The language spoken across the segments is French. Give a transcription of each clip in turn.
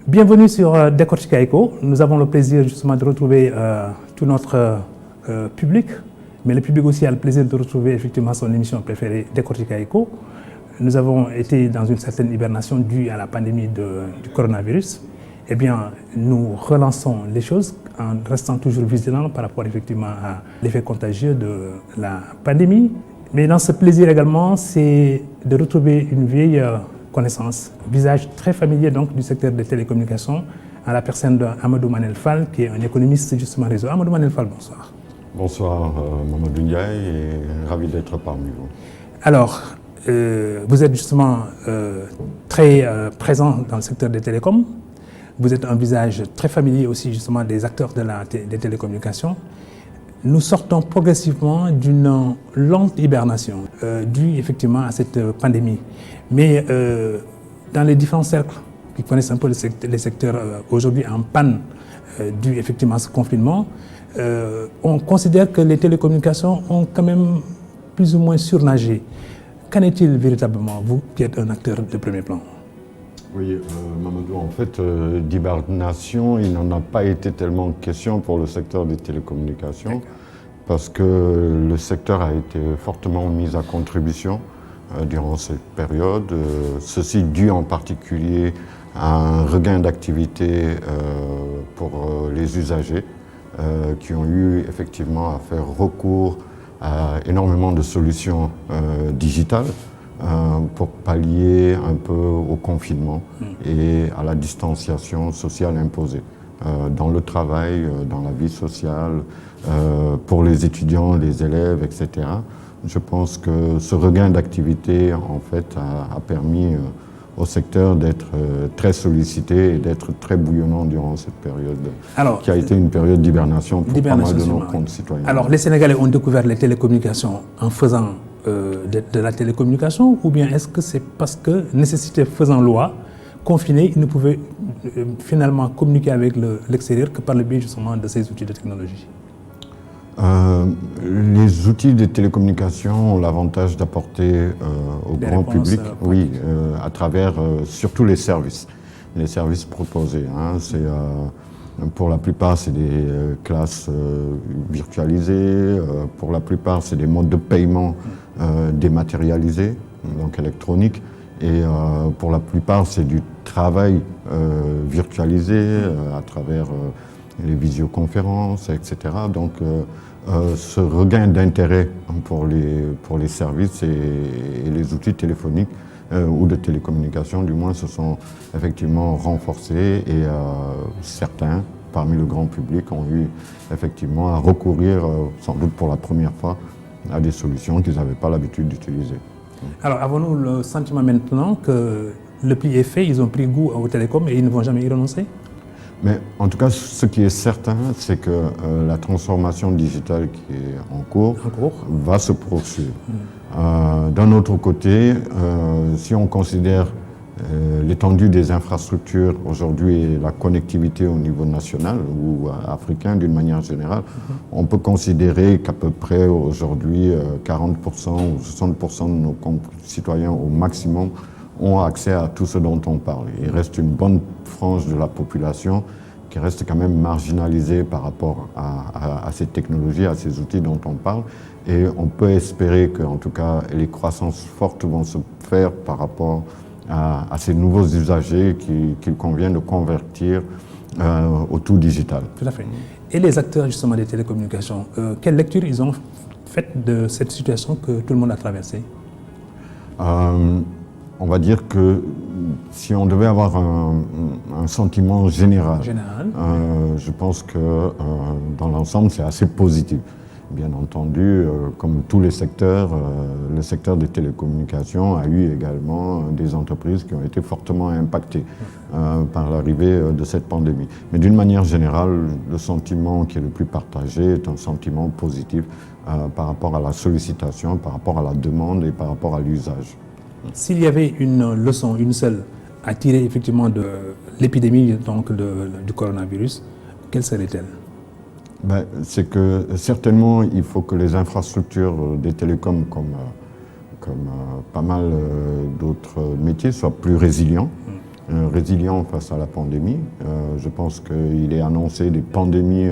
Bienvenue sur Décortica Eco. Nous avons le plaisir justement de retrouver tout notre public, mais le public aussi a le plaisir de retrouver effectivement son émission préférée, Décortica Eco. Nous avons été dans une certaine hibernation due à la pandémie du coronavirus. Eh bien, nous relançons les choses en restant toujours vigilants par rapport effectivement à l'effet contagieux de la pandémie. Mais dans ce plaisir également, c'est de retrouver une vieille connaissance, visage très familier donc du secteur des télécommunications, à la personne d'Amadou Manel Fall, qui est un économiste justement réseau. Amadou Manel Fall, bonsoir. Bonsoir Mamadou Ndiaye et ravi d'être parmi vous. Alors, vous êtes justement très présent dans le secteur des télécoms. Vous êtes un visage très familier aussi justement des acteurs des télécommunications. Nous sortons progressivement d'une lente hibernation due effectivement à cette pandémie. Mais dans les différents cercles qui connaissent un peu les secteurs aujourd'hui en panne dû effectivement à ce confinement, on considère que les télécommunications ont quand même plus ou moins surnagé. Qu'en est-il véritablement, vous qui êtes un acteur de premier plan? Oui, Mamadou, en fait, d'hibernation, il n'en a pas été tellement question pour le secteur des télécommunications parce que le secteur a été fortement mis à contribution durant cette période. Ceci dû en particulier à un regain d'activité pour les usagers qui ont eu effectivement à faire recours à énormément de solutions digitales pour pallier un peu au confinement et à la distanciation sociale imposée dans le travail, dans la vie sociale, pour les étudiants, les élèves, etc. Je pense que ce regain d'activité en fait a permis au secteur d'être très sollicité et d'être très bouillonnant durant cette période qui a été une période d'hibernation pour pas mal de nos concitoyens. Alors les Sénégalais ont découvert les télécommunications en faisant de la télécommunication, ou bien est-ce que c'est parce que, nécessité faisant loi, confinés, ils ne pouvaient finalement communiquer avec l'extérieur que par le biais justement de ces outils de technologie? Les outils de télécommunication ont l'avantage d'apporter au grand public, oui, à travers surtout les services proposés. Pour la plupart, c'est des classes virtualisées, pour la plupart, c'est des modes de paiement dématérialisés, donc électroniques, et pour la plupart, c'est du travail virtualisé à travers les visioconférences, etc. Donc, ce regain d'intérêt pour les services et les outils téléphoniques ou de télécommunication, du moins, se sont effectivement renforcés et certains, parmi le grand public, ont eu effectivement à recourir, sans doute pour la première fois, à des solutions qu'ils n'avaient pas l'habitude d'utiliser. Alors, avons-nous le sentiment maintenant que le pli est fait, ils ont pris goût aux télécoms et ils ne vont jamais y renoncer? Mais en tout cas, ce qui est certain, c'est que la transformation digitale qui est en cours va se poursuivre. D'un autre côté, si on considère l'étendue des infrastructures aujourd'hui et la connectivité au niveau national ou africain d'une manière générale, on peut considérer qu'à peu près aujourd'hui 40% ou 60% de nos concitoyens au maximum ont accès à tout ce dont on parle. Il reste une bonne frange de la population qui reste quand même marginalisée par rapport à ces technologies, à ces outils dont on parle. Et on peut espérer que, en tout cas, les croissances fortes vont se faire par rapport à ces nouveaux usagers qu'il convient de convertir au tout digital. Tout à fait. Et les acteurs justement des télécommunications, quelle lecture ils ont faite de cette situation que tout le monde a traversée? On va dire que si on devait avoir un sentiment général, je pense que dans l'ensemble c'est assez positif. Bien entendu, comme tous les secteurs, le secteur des télécommunications a eu également des entreprises qui ont été fortement impactées par l'arrivée de cette pandémie. Mais d'une manière générale, le sentiment qui est le plus partagé est un sentiment positif par rapport à la sollicitation, par rapport à la demande et par rapport à l'usage. S'il y avait une leçon, une seule, à tirer effectivement de l'épidémie donc du coronavirus, quelle serait-elle? C'est que certainement il faut que les infrastructures des télécoms comme pas mal d'autres métiers soient plus résilients. Résilients face à la pandémie. Je pense qu'il est annoncé des pandémies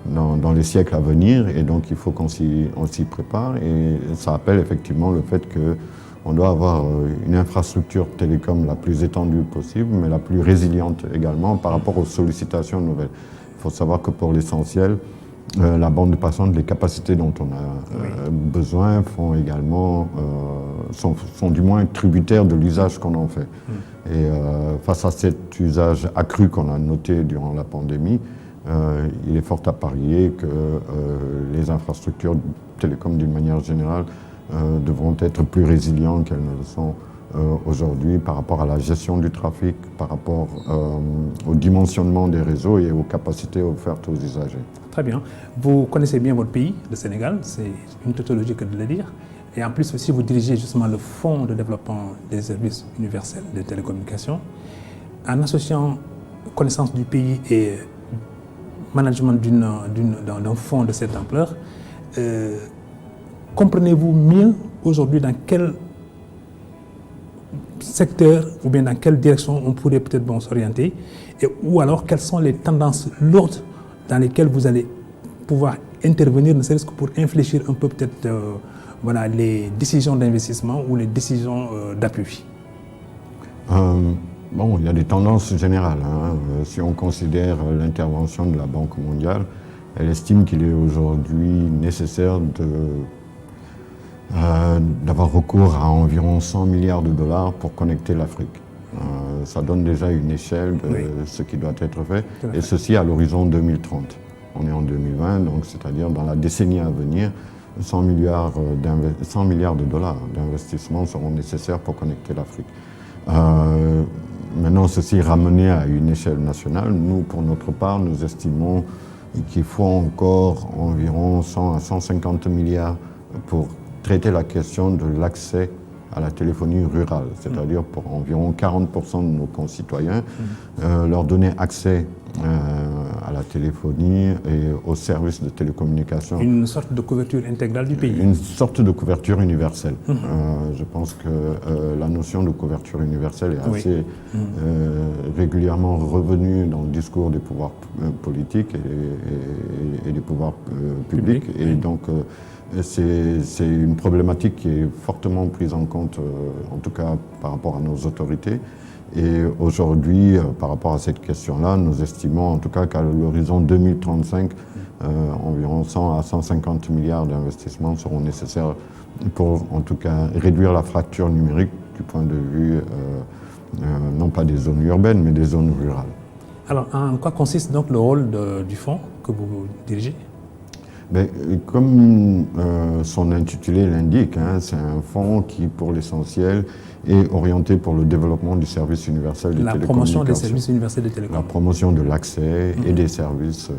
dans les siècles à venir et donc il faut qu'on s'y prépare et ça appelle effectivement le fait qu'on doit avoir une infrastructure télécom la plus étendue possible mais la plus résiliente également par rapport aux sollicitations nouvelles. Il faut savoir que pour l'essentiel, la bande passante, les capacités dont on a besoin sont du moins tributaires de l'usage qu'on en fait. Et face à cet usage accru qu'on a noté durant la pandémie, il est fort à parier que les infrastructures télécom d'une manière générale devront être plus résilientes qu'elles ne le sont aujourd'hui par rapport à la gestion du trafic, par rapport au dimensionnement des réseaux et aux capacités offertes aux usagers. Très bien. Vous connaissez bien votre pays, le Sénégal, c'est une tautologie que de le dire. Et en plus aussi, vous dirigez justement le Fonds de développement des services universels de télécommunications. En associant connaissance du pays et management d'un fonds de cette ampleur, comprenez-vous mieux aujourd'hui dans quel secteur ou bien dans quelle direction on pourrait peut-être s'orienter ou alors quelles sont les tendances lourdes dans lesquelles vous allez pouvoir intervenir, ne serait-ce que pour infléchir un peu peut-être les décisions d'investissement ou les décisions d'appui? Il y a des tendances générales. Si on considère l'intervention de la Banque mondiale, elle estime qu'il est aujourd'hui nécessaire d'avoir recours à environ 100 milliards de dollars pour connecter l'Afrique. Ça donne déjà une échelle de ce qui doit être fait, et ceci à l'horizon 2030. On est en 2020, donc c'est-à-dire dans la décennie à venir, 100 milliards de dollars d'investissement seront nécessaires pour connecter l'Afrique. Maintenant, ceci ramené à une échelle nationale, nous, pour notre part, nous estimons qu'il faut encore environ 100 à 150 milliards pour traiter la question de l'accès à la téléphonie rurale, c'est-à-dire pour environ 40% de nos concitoyens, leur donner accès à la téléphonie et aux services de télécommunication. Une sorte de couverture intégrale du pays. Une sorte de couverture universelle. Je pense que la notion de couverture universelle est assez régulièrement revenue dans le discours des pouvoirs politiques et des pouvoirs publics. Et donc, c'est une problématique qui est fortement prise en compte, en tout cas par rapport à nos autorités. Et aujourd'hui, par rapport à cette question-là, nous estimons en tout cas qu'à l'horizon 2035, environ 100 à 150 milliards d'investissements seront nécessaires pour en tout cas réduire la fracture numérique du point de vue, non pas des zones urbaines, mais des zones rurales. Alors, en quoi consiste donc le rôle du fonds que vous dirigez ? Comme son intitulé l'indique, c'est un fonds qui, pour l'essentiel, est orienté pour le développement du service universel des télécommunications. La promotion des services universels des télécommunications. La promotion de l'accès et des services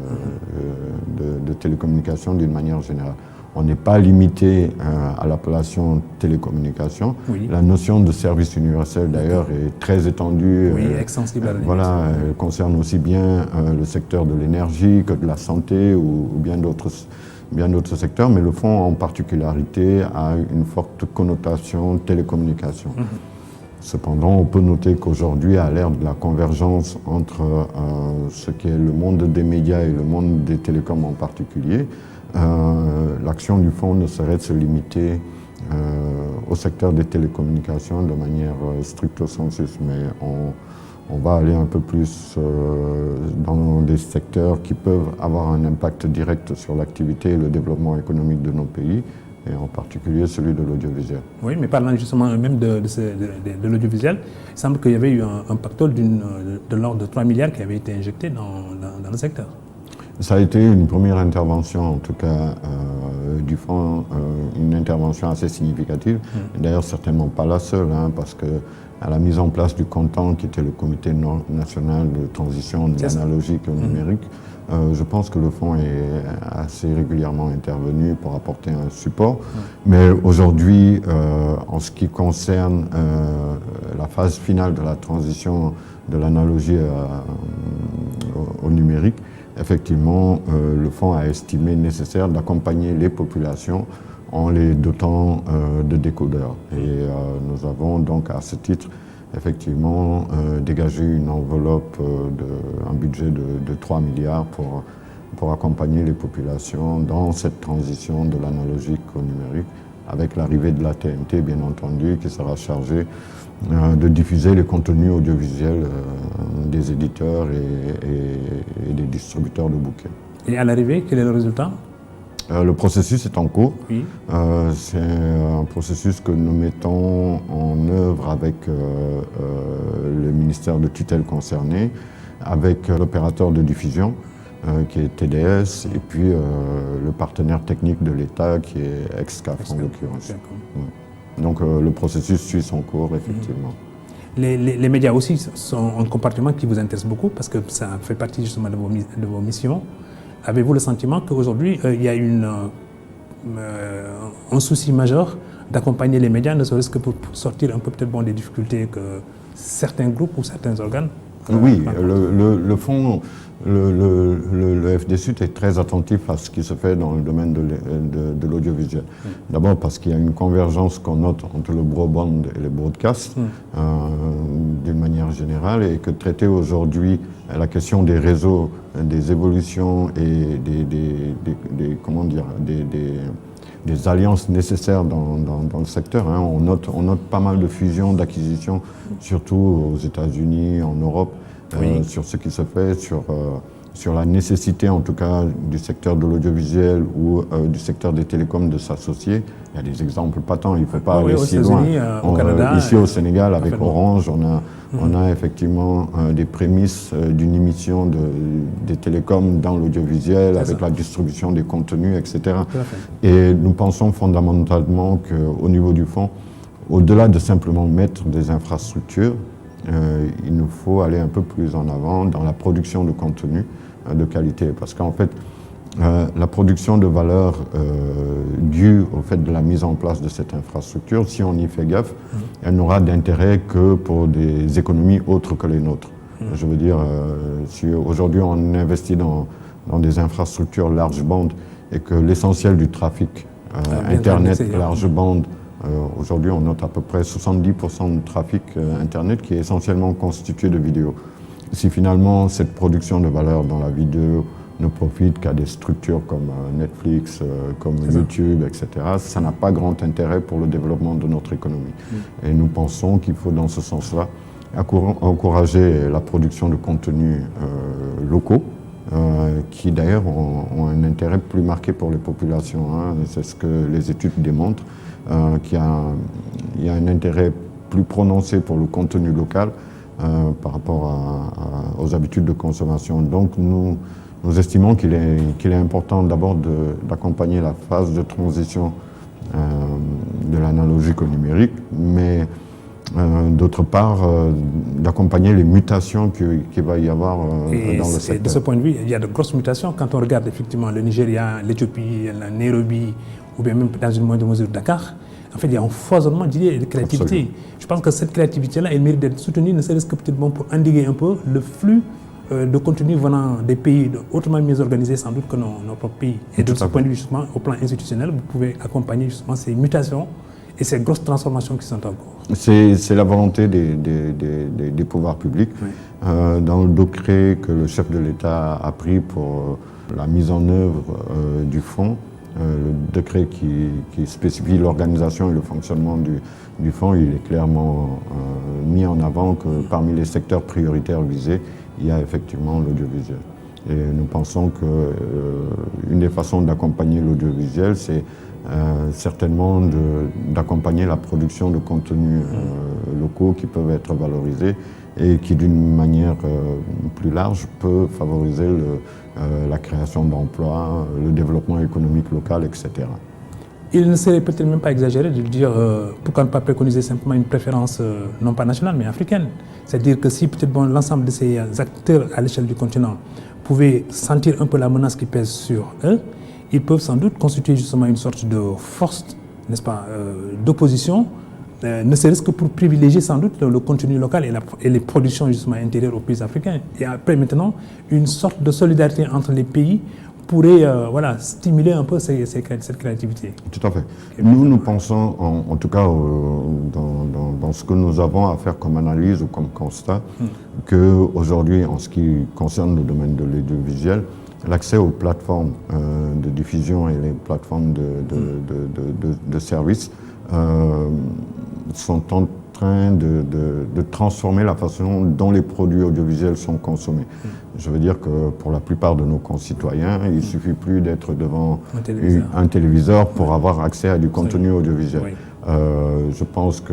de télécommunications d'une manière générale. On n'est pas limité à l'appellation télécommunication. La notion de service universel, d'ailleurs, est très étendue. Extensible. Elle concerne aussi bien le secteur de l'énergie que de la santé ou bien d'autres secteurs, mais le fonds en particularité a une forte connotation télécommunication. Cependant, on peut noter qu'aujourd'hui, à l'ère de la convergence entre ce qui est le monde des médias et le monde des télécoms en particulier, l'action du fonds ne saurait se limiter au secteur des télécommunications de manière stricto sensus, mais on va aller un peu plus dans des secteurs qui peuvent avoir un impact direct sur l'activité et le développement économique de nos pays, et en particulier celui de l'audiovisuel. Oui, mais parlant justement même de l'audiovisuel, il semble qu'il y avait eu un pactole de l'ordre de 3 milliards qui avait été injecté dans le secteur. Ça a été une première intervention, en tout cas, du fonds, une intervention assez significative. D'ailleurs, certainement pas la seule, parce que à la mise en place du CONTAN, qui était le Comité national de transition de l'analogique au numérique, je pense que le fonds est assez régulièrement intervenu pour apporter un support. Mais aujourd'hui, en ce qui concerne la phase finale de la transition de l'analogie au numérique, effectivement, le fonds a estimé nécessaire d'accompagner les populations en les dotant de décodeurs. Et nous avons donc à ce titre effectivement dégagé une enveloppe, un budget de 3 milliards pour accompagner les populations dans cette transition de l'analogique au numérique, avec l'arrivée de la TNT, bien entendu, qui sera chargée de diffuser les contenus audiovisuels des éditeurs et des distributeurs de bouquets. Et à l'arrivée, quel est le résultat? Le processus est en cours. Oui. C'est un processus que nous mettons en œuvre avec le ministère de tutelle concerné, avec l'opérateur de diffusion qui est TDS, et puis le partenaire technique de l'État qui est Excaf en l'occurrence. Donc le processus suit son cours, effectivement. Les médias aussi sont un comportement qui vous intéresse beaucoup parce que ça fait partie justement de vos missions. Avez-vous le sentiment qu'aujourd'hui, il y a un souci majeur d'accompagner les médias, ne serait-ce que pour sortir un peu peut-être des difficultés que certains groupes ou certains organes? Oui, le fonds, le FDSUT est très attentif à ce qui se fait dans le domaine de l'audiovisuel. D'abord parce qu'il y a une convergence qu'on note entre le broadband et le broadcast d'une manière générale, et que traiter aujourd'hui la question des réseaux, des évolutions et des alliances nécessaires dans le secteur. On note pas mal de fusions, d'acquisitions, surtout aux États-Unis, en Europe, sur ce qui se fait, sur la nécessité en tout cas du secteur de l'audiovisuel ou du secteur des télécoms de s'associer. Il y a des exemples patents, il ne faut pas aller si loin. Au Canada, ici au Sénégal, avec Orange, on a effectivement des prémices d'une émission des télécoms dans l'audiovisuel, avec la distribution des contenus, etc. Et nous pensons fondamentalement qu'au niveau du fonds, au-delà de simplement mettre des infrastructures, il nous faut aller un peu plus en avant dans la production de contenu de qualité. Parce qu'en fait, la production de valeur due au fait de la mise en place de cette infrastructure, si on y fait gaffe, elle n'aura d'intérêt que pour des économies autres que les nôtres. Je veux dire, si aujourd'hui on investit dans des infrastructures large bande et que l'essentiel du trafic Internet large bande, aujourd'hui on note à peu près 70% de trafic Internet qui est essentiellement constitué de vidéos. Si finalement cette production de valeur dans la vidéo ne profite qu'à des structures comme Netflix, comme YouTube, etc., ça n'a pas grand intérêt pour le développement de notre économie. Et nous pensons qu'il faut dans ce sens-là encourager la production de contenus locaux, qui d'ailleurs ont un intérêt plus marqué pour les populations. C'est ce que les études démontrent, qu'il y a un intérêt plus prononcé pour le contenu local par rapport aux habitudes de consommation. Donc nous estimons qu'il est important d'abord d'accompagner la phase de transition de l'analogique au numérique, mais d'autre part d'accompagner les mutations qu'il va y avoir dans le secteur. Et de ce point de vue, il y a de grosses mutations. Quand on regarde effectivement le Nigeria, l'Éthiopie, la Nairobi, ou bien même dans une moindre mesure Dakar, en fait, il y a un foisonnement d'idées et de créativité. Absolument. Je pense que cette créativité-là, elle mérite d'être soutenue, ne serait-ce que peut-être pour endiguer un peu le flux de contenu venant des pays autrement mieux organisés sans doute que nos propres pays. Et de ce point de vue, justement, au plan institutionnel, vous pouvez accompagner justement ces mutations et ces grosses transformations qui sont en cours. C'est la volonté des pouvoirs publics. Dans le décret que le chef de l'État a pris pour la mise en œuvre du fonds, le décret qui spécifie l'organisation et le fonctionnement du fonds, il est clairement mis en avant que parmi les secteurs prioritaires visés, il y a effectivement l'audiovisuel. Et nous pensons qu'une des façons d'accompagner l'audiovisuel, c'est certainement d'accompagner la production de contenus locaux qui peuvent être valorisés et qui, d'une manière plus large, peut favoriser la création d'emplois, le développement économique local, etc. Il ne serait peut-être même pas exagéré de dire pourquoi ne pas préconiser simplement une préférence non pas nationale mais africaine. C'est-à-dire que si peut-être l'ensemble de ces acteurs à l'échelle du continent pouvaient sentir un peu la menace qui pèse sur eux, ils peuvent sans doute constituer justement une sorte de force, n'est-ce pas, d'opposition ne serait-ce que pour privilégier sans doute le contenu local et les productions justement intérieures aux pays africains. Et après maintenant, une sorte de solidarité entre les pays pourrait voilà, stimuler un peu cette créativité. Tout à fait. Nous pensons, en tout cas dans ce que nous avons à faire comme analyse ou comme constat, qu'aujourd'hui, en ce qui concerne le domaine de l'audiovisuel, l'accès aux plateformes de diffusion et les plateformes de services sont en train de transformer la façon dont les produits audiovisuels sont consommés. Je veux dire que pour la plupart de nos concitoyens, il ne suffit plus d'être devant un téléviseur pour avoir accès à du contenu audiovisuel. Oui. Je pense que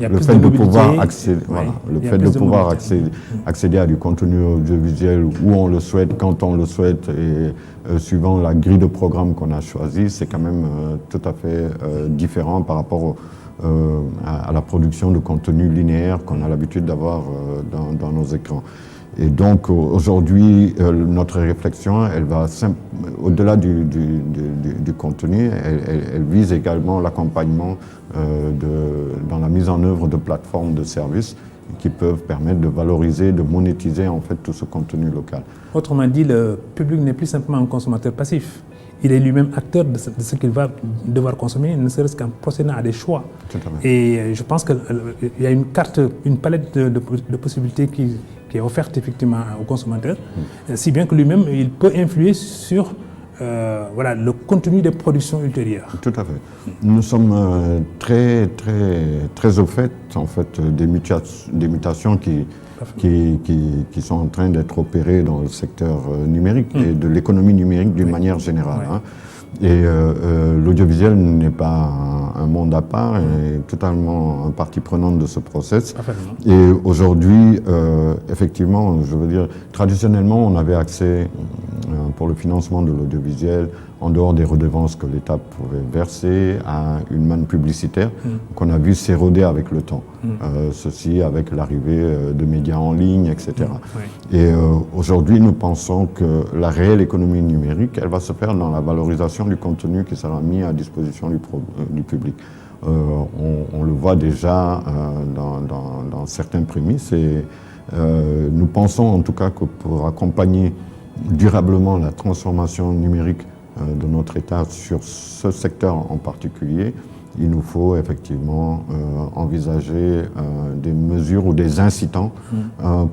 le fait de pouvoir accéder, voilà, le fait de pouvoir accéder à du contenu audiovisuel où on le souhaite, quand on le souhaite et suivant la grille de programme qu'on a choisie, c'est quand même tout à fait différent par rapport à la production de contenu linéaire qu'on a l'habitude d'avoir dans nos écrans. Et donc aujourd'hui, notre réflexion, elle va au-delà du contenu, elle vise également l'accompagnement dans la mise en œuvre de plateformes de services qui peuvent permettre de valoriser, de monétiser en fait tout ce contenu local. Autrement dit, le public n'est plus simplement un consommateur passif. Il est lui-même acteur de ce qu'il va devoir consommer, ne serait-ce qu'en procédant à des choix. Et je pense qu'il y a une palette de possibilités qui est offerte effectivement au consommateur, si bien que lui-même, il peut influer sur voilà, le contenu des productions ultérieures. Tout à fait. Nous sommes très au fait, en fait des mutations qui sont en train d'être opérées dans le secteur numérique et de l'économie numérique d'une manière générale. Hein. Et l'audiovisuel n'est pas un monde à part, il est totalement partie prenante de ce process. Et aujourd'hui, effectivement, je veux dire, traditionnellement, on avait accès pour le financement de l'audiovisuel, en dehors des redevances que l'État pouvait verser, à une manne publicitaire qu'on a vu s'éroder avec le temps. Ceci avec l'arrivée de médias en ligne, etc. Et aujourd'hui, nous pensons que la réelle économie numérique, elle va se faire dans la valorisation du contenu qui sera mis à disposition du public. On le voit déjà dans certains prémices et nous pensons en tout cas que pour accompagner durablement la transformation numérique de notre État sur ce secteur en particulier, il nous faut effectivement envisager des mesures ou des incitants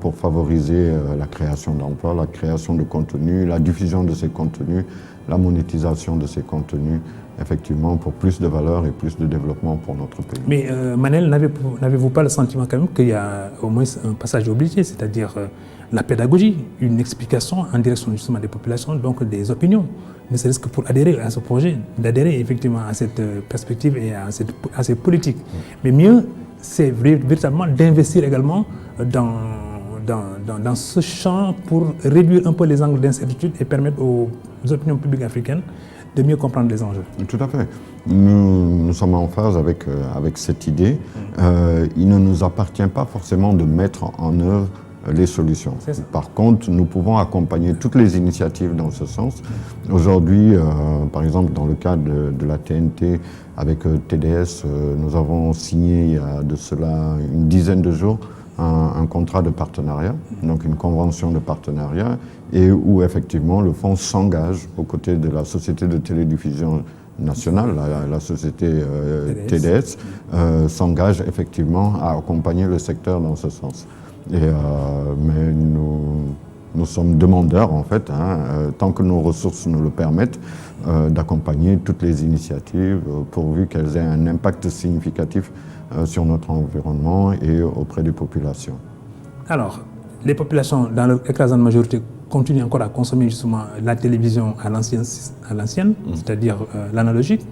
pour favoriser la création d'emplois, la création de contenus, la diffusion de ces contenus, la monétisation de ces contenus, effectivement pour plus de valeur et plus de développement pour notre pays. Mais Manel, n'avez-vous pas le sentiment quand même qu'il y a au moins un passage obligé, c'est-à-dire la pédagogie, une explication en direction justement des populations, donc des opinions, ne serait-ce que pour adhérer à ce projet, d'adhérer effectivement à cette perspective et à ces politiques. Mais mieux, c'est véritablement d'investir également dans ce champ pour réduire un peu les angles d'incertitude et permettre aux opinions publiques africaines de mieux comprendre les enjeux. Tout à fait. Nous sommes en phase avec cette idée. Il ne nous appartient pas forcément de mettre en œuvre les solutions. Par contre, nous pouvons accompagner toutes les initiatives dans ce sens. Aujourd'hui, par exemple, dans le cadre de la TNT, avec TDS, nous avons signé il y a de cela une dizaine de jours un contrat de partenariat, donc une convention de partenariat, et où effectivement le fonds s'engage aux côtés de la société de télédiffusion nationale, la société TDS, s'engage effectivement à accompagner le secteur dans ce sens. Mais nous sommes demandeurs, en fait, tant que nos ressources nous le permettent, d'accompagner toutes les initiatives pourvu qu'elles aient un impact significatif sur notre environnement et auprès des populations. Alors, les populations, dans leur écrasante majorité, continuent encore à consommer justement la télévision à l'ancienne, c'est-à-dire l'analogique.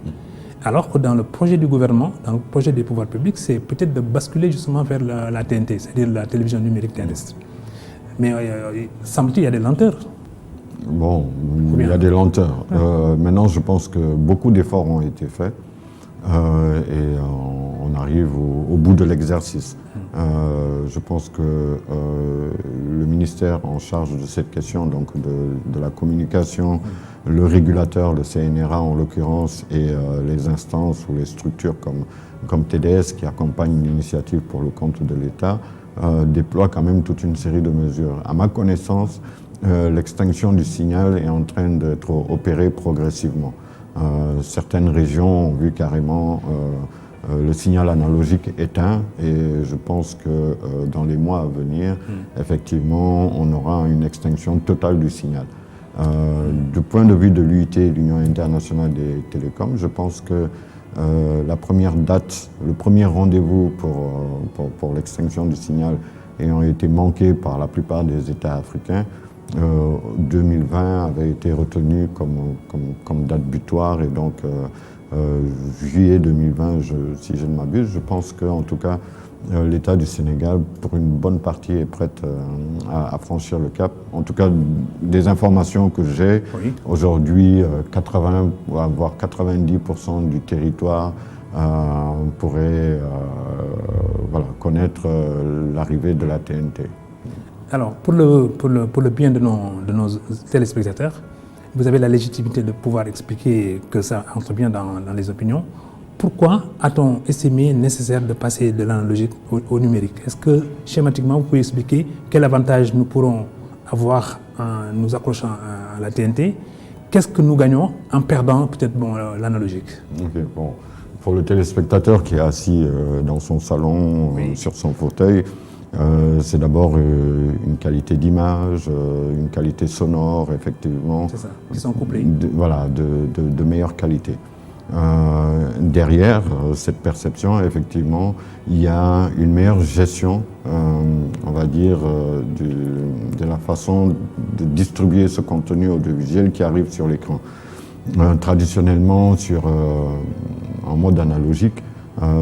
Alors que dans le projet du gouvernement, dans le projet des pouvoirs publics, c'est peut-être de basculer justement vers la TNT, c'est-à-dire la télévision numérique terrestre. Mais semble-t-il, il y a des lenteurs. Bon, il y a des lenteurs. Maintenant, je pense que beaucoup d'efforts ont été faits et on arrive au bout de l'exercice. Je pense que le ministère en charge de cette question, donc de la communication, le régulateur, le CNRA en l'occurrence, et les instances ou les structures comme TDS qui accompagnent l'initiative pour le compte de l'État déploient quand même toute une série de mesures. À ma connaissance, l'extinction du signal est en train d'être opérée progressivement. Certaines régions ont vu carrément le signal analogique éteint et je pense que dans les mois à venir, effectivement, on aura une extinction totale du signal. Du point de vue de l'UIT, l'Union internationale des télécoms, je pense que la première date, le premier rendez-vous pour l'extinction du signal ayant été manqué par la plupart des États africains, 2020 avait été retenu comme date butoir et donc juillet 2020, si je ne m'abuse, je pense qu'en tout cas l'État du Sénégal, pour une bonne partie, est prêt à franchir le cap. En tout cas, des informations que j'ai, Oui. Aujourd'hui, 80 voire 90% du territoire pourrait connaître l'arrivée de la TNT. Alors, pour le bien de nos téléspectateurs, vous avez la légitimité de pouvoir expliquer que ça entre bien dans les opinions. Pourquoi a-t-on estimé nécessaire de passer de l'analogique au numérique? Est-ce que, schématiquement, vous pouvez expliquer quel avantage nous pourrons avoir en nous accrochant à la TNT? Qu'est-ce que nous gagnons en perdant peut-être l'analogique? Okay, bon. Pour le téléspectateur qui est assis dans son salon, oui. Sur son fauteuil, c'est d'abord une qualité d'image, une qualité sonore, effectivement. C'est ça, qui sont couplés. De meilleure qualité. Derrière cette perception, effectivement, il y a une meilleure gestion, on va dire, de la façon de distribuer ce contenu audiovisuel qui arrive sur l'écran. Traditionnellement, en mode analogique,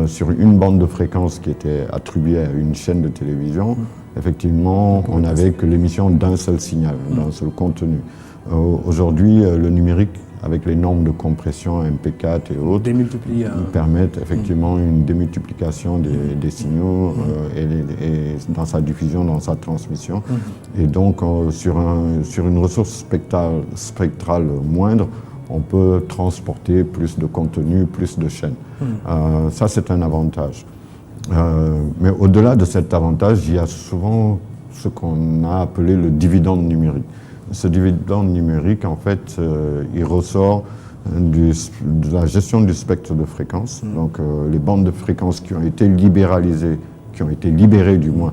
sur une bande de fréquence qui était attribuée à une chaîne de télévision, effectivement, on n'avait que l'émission d'un seul signal, d'un seul contenu. Aujourd'hui, le numérique, avec les normes de compression MP4 et autres, permettent effectivement une démultiplication des signaux et dans sa diffusion, dans sa transmission. Et donc, sur une ressource spectrale moindre, on peut transporter plus de contenu, plus de chaînes. Ça, c'est un avantage. Mais au-delà de cet avantage, il y a souvent ce qu'on a appelé le dividende numérique. Ce dividende numérique, en fait, il ressort de la gestion du spectre de fréquences. Donc, les bandes de fréquences qui ont été libéralisées, qui ont été libérées du moins,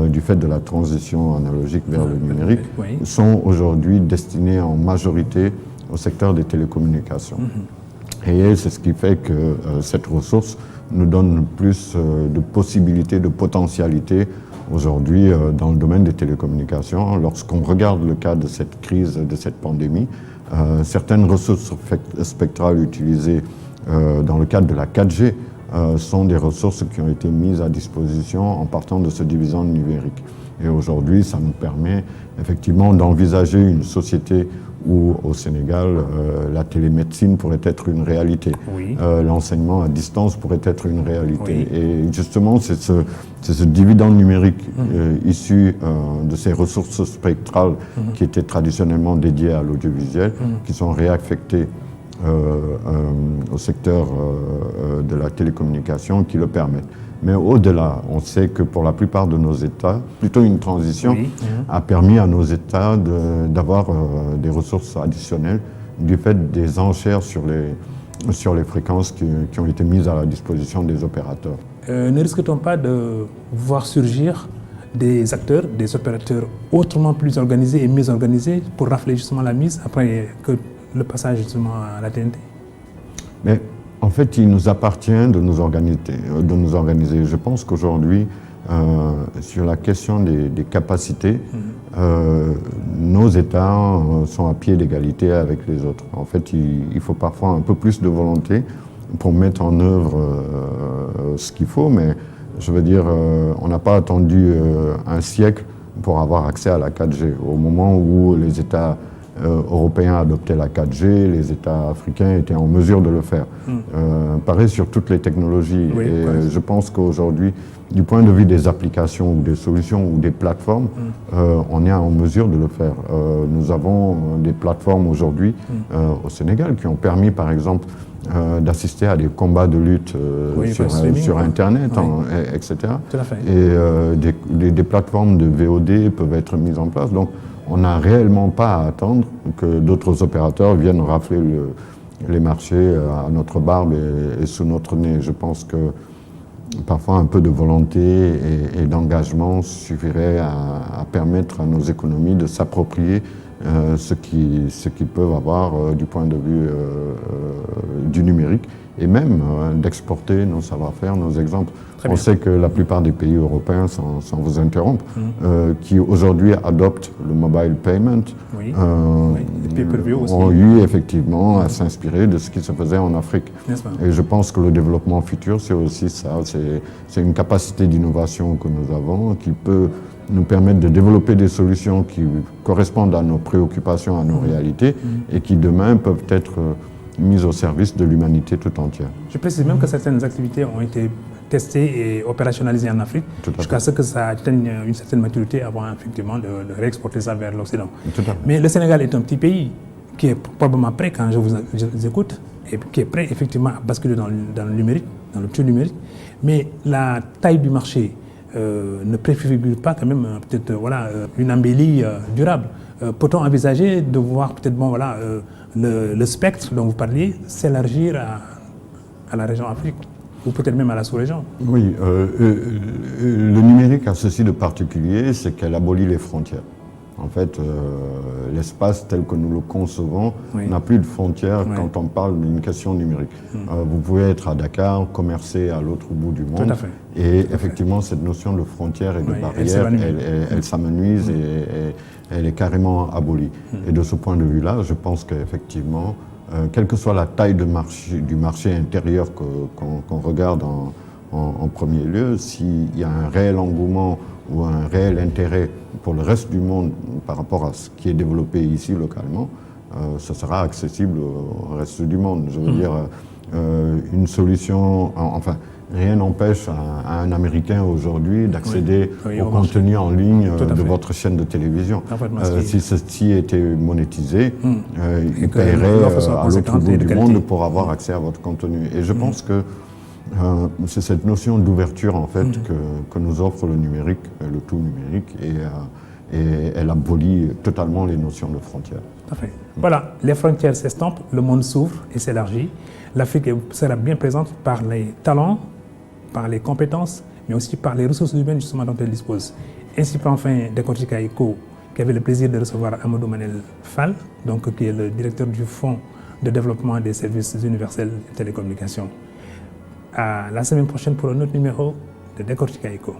du fait de la transition analogique vers le numérique, sont aujourd'hui destinées en majorité au secteur des télécommunications. Et c'est ce qui fait que cette ressource nous donne plus de possibilités, de potentialités aujourd'hui dans le domaine des télécommunications. Lorsqu'on regarde le cas de cette crise, de cette pandémie, certaines ressources spectrales utilisées dans le cadre de la 4G sont des ressources qui ont été mises à disposition en partant de ce dividende numérique. Et aujourd'hui, ça nous permet effectivement d'envisager une société où au Sénégal, la télémédecine pourrait être une réalité. Oui. L'enseignement à distance pourrait être une réalité. Oui. Et justement, c'est ce dividende numérique issu de ces ressources spectrales qui étaient traditionnellement dédiées à l'audiovisuel, qui sont réaffectées au secteur de la télécommunication qui le permettent. Mais au-delà, on sait que pour la plupart de nos États, plutôt une transition a permis à nos États d'avoir des ressources additionnelles du fait des enchères sur les fréquences qui ont été mises à la disposition des opérateurs. Ne risque-t-on pas de voir surgir des acteurs, des opérateurs autrement plus organisés et mieux organisés pour rafler justement la mise après que le passage justement à la TNT? Mais en fait, il nous appartient de nous organiser. Je pense qu'aujourd'hui, sur la question des capacités, nos États sont à pied d'égalité avec les autres. En fait, il faut parfois un peu plus de volonté pour mettre en œuvre ce qu'il faut, mais je veux dire, on n'a pas attendu un siècle pour avoir accès à la 4G. Au moment où les États européens adoptaient la 4G, les États africains étaient en mesure de le faire. Pareil sur toutes les technologies. Oui, et je pense qu'aujourd'hui, du point de vue des applications ou des solutions ou des plateformes, on est en mesure de le faire. Nous avons des plateformes aujourd'hui au Sénégal qui ont permis, par exemple, d'assister à des combats de lutte sur Internet, etc. Tout à fait. Et des plateformes de VOD peuvent être mises en place. Donc, on n'a réellement pas à attendre que d'autres opérateurs viennent rafler les marchés à notre barbe et sous notre nez. Je pense que parfois un peu de volonté et d'engagement suffirait à permettre à nos économies de s'approprier ce qu'ils peuvent avoir du point de vue du numérique et même d'exporter nos savoir-faire, nos exemples. On sait que la plupart des pays européens, sans vous interrompre, qui aujourd'hui adoptent le mobile payment, ont eu effectivement à s'inspirer de ce qui se faisait en Afrique. Et je pense que le développement futur, c'est aussi ça, c'est une capacité d'innovation que nous avons qui peut nous permettre de développer des solutions qui correspondent à nos préoccupations, à nos réalités, et qui demain peuvent être mises au service de l'humanité tout entière. Je précise même que certaines activités ont été testées et opérationnalisées en Afrique jusqu'à ce que ça atteigne une certaine maturité avant effectivement de réexporter ça vers l'Occident. Mais le Sénégal est un petit pays qui est probablement prêt, quand je vous écoute, et qui est prêt effectivement à basculer dans le numérique, dans le pur numérique. Mais la taille du marché ne préfigure pas quand même peut-être une embellie durable. Peut-on envisager de voir peut-être le spectre dont vous parliez s'élargir à la région Afrique ou peut-être même à la sous-région? Oui, le numérique a ceci de particulier, c'est qu'elle abolit les frontières. En fait, l'espace tel que nous le concevons n'a plus de frontières quand on parle d'une question numérique. Vous pouvez être à Dakar, commercer à l'autre bout du monde. Tout à fait. Et effectivement, cette notion de frontière et de barrière, elle s'amenuise et elle est carrément abolie. Et de ce point de vue-là, je pense qu'effectivement, quelle que soit la taille du marché intérieur qu'on regarde en premier lieu, s'il y a un réel engouement ou un réel intérêt pour le reste du monde par rapport à ce qui est développé ici localement, ce sera accessible au reste du monde. Je veux dire, une solution, enfin, rien n'empêche à un Américain aujourd'hui d'accéder au contenu en ligne de votre chaîne de télévision. Si ceci était monétisé, il paierait à l'autre bout du monde pour avoir accès à votre contenu. Et je pense que c'est cette notion d'ouverture en fait que nous offre le numérique, le tout numérique, et elle abolit totalement les notions de frontières. Parfait. Voilà, les frontières s'estompent, le monde s'ouvre et s'élargit. L'Afrique sera bien présente par les talents, par les compétences, mais aussi par les ressources humaines justement dont elle dispose. Ainsi peut enfin Décortica ECO, qui avait le plaisir de recevoir Amadou Manel Fall, donc, qui est le directeur du Fonds de développement des services universels de télécommunications. À la semaine prochaine pour un autre numéro de Décortica ECO.